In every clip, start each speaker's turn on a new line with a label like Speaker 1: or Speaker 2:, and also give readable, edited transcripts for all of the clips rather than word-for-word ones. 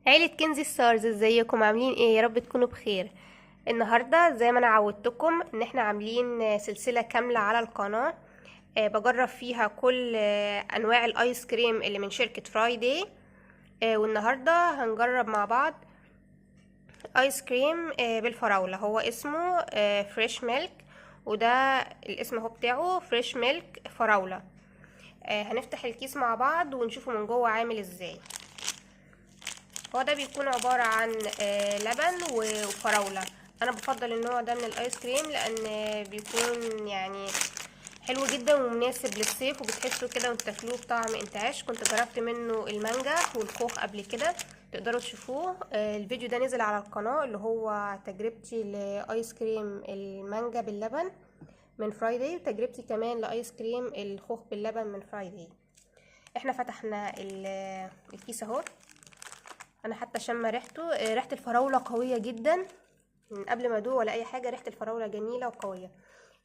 Speaker 1: عيلة كنزي ستارز، ازيكم؟ عاملين ايه؟ يا رب تكونوا بخير. النهاردة زي ما انا عودتكم ان احنا عاملين سلسلة كاملة على القناة. بجرب فيها كل انواع الايس كريم اللي من شركة فرايداي. والنهاردة هنجرب مع بعض ايس كريم بالفراولة. هو اسمه فريش ميلك، وده الاسم هو بتاعه فريش ميلك فراولة. هنفتح الكيس مع بعض ونشوفه من جوه عامل ازاي. هو ده بيكون عبارة عن لبن وفراولة. انا بفضل النوع ده من الايس كريم لان بيكون يعني حلو جدا ومناسب للصيف، وبتحسوا كده وانتوا تاكلوه بطعم انتعاش. كنت جربت منه المانجا والخوخ قبل كده، تقدروا تشوفوه. الفيديو ده نزل على القناة، اللي هو تجربتي لايس كريم المانجا باللبن من فرايداي، وتجربتي كمان لايس كريم الخوخ باللبن من فرايداي. احنا فتحنا الكيس اهو. انا حتى شم ريحته، ريحه الفراوله قويه جدا. من قبل ما ادوق ولا اي حاجه، ريحه الفراوله جميله وقويه.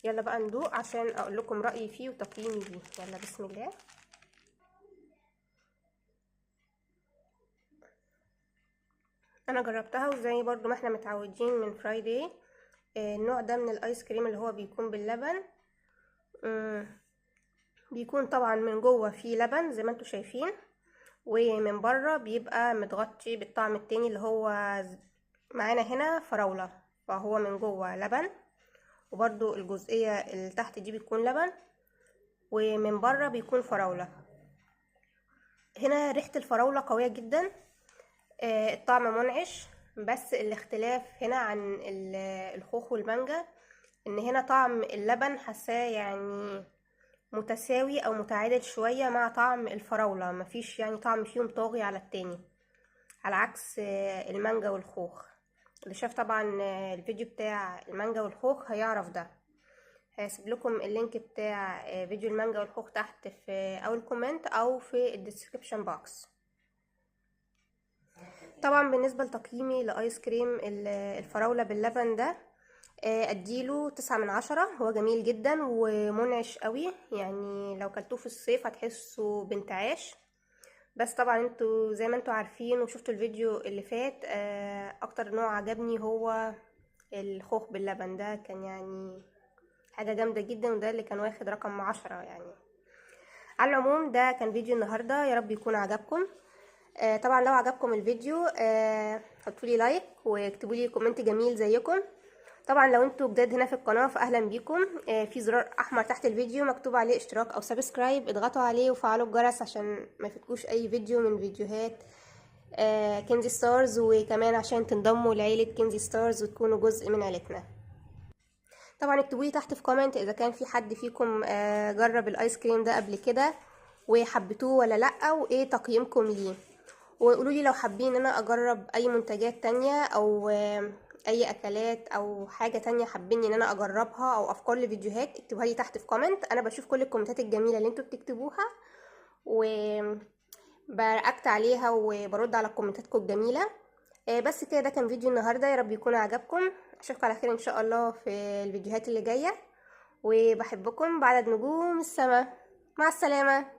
Speaker 1: يلا بقى ندوق عشان اقول لكم رايي فيه وتقييمي ليه. يلا بسم الله. انا جربتها، وزي برضو ما احنا متعودين من فرايداي، النوع ده من الايس كريم اللي هو بيكون باللبن. بيكون طبعا من جوه فيه لبن زي ما انتم شايفين، ومن بره بيبقى متغطي بالطعم التاني اللي هو معانا هنا فراولة. فهو من جوه لبن، وبرضو الجزئية اللي تحت دي بيكون لبن، ومن بره بيكون فراولة. هنا ريحة الفراولة قوية جدا، الطعم منعش. بس الاختلاف هنا عن الخوخ والمانجا ان هنا طعم اللبن حاساه يعني متساوي او متعادل شوية مع طعم الفراولة، مفيش يعني طعم فيهم طاغي على التاني، على عكس المانجا والخوخ. اللي شاف طبعا الفيديو بتاع المانجا والخوخ هيعرف ده. هسيب لكم اللينك بتاع فيديو المانجا والخوخ تحت في اول كومنت او في الديسكريبشن بوكس. طبعا بالنسبه لتقييمي لايس كريم الفراوله باللبن ده، اديله 9 من 10. هو جميل جدا ومنعش قوي، يعني لو كلتوه في الصيف هتحسوا بانتعاش. بس طبعا انتوا زي ما انتوا عارفين وشفتوا الفيديو اللي فات، اكتر نوع عجبني هو الخوخ باللبن. ده كان يعني حاجة جامدة جدا، وده اللي كان واخد رقم 10 يعني. على العموم ده كان فيديو النهاردة، يا رب يكون عجبكم. طبعا لو عجبكم الفيديو حطولي لايك واكتبولي كومنت جميل زيكم. طبعا لو انتوا جداد هنا في القناة فاهلا بيكم. في زرار احمر تحت الفيديو مكتوب عليه اشتراك او سبسكرايب، اضغطوا عليه وفعلوا الجرس عشان ما يفوتكوش اي فيديو من فيديوهات كنزي ستارز، وكمان عشان تنضموا لعيلة كنزي ستارز وتكونوا جزء من عيلتنا. طبعا اكتبولي تحت في كومنت اذا كان في حد فيكم جرب الايس كريم ده قبل كده وحبيتوه ولا لا، وايه تقييمكم ليه. وقولوا لي لو حابين ان انا اجرب اي منتجات تانية او اي اكلات او حاجة تانية حابين ان انا اجربها، او افكار لفيديوهات، اكتبوها لي تحت في كومنت. انا بشوف كل الكومنتات الجميلة اللي انتوا بتكتبوها وبرأكت عليها وبرد على كومنتاتكم الجميلة. بس كده، ده كان فيديو النهاردة، يا رب يكون عجبكم. اشوفكم على خير ان شاء الله في الفيديوهات اللي جاية، وبحبكم بعدد نجوم السماء. مع السلامة.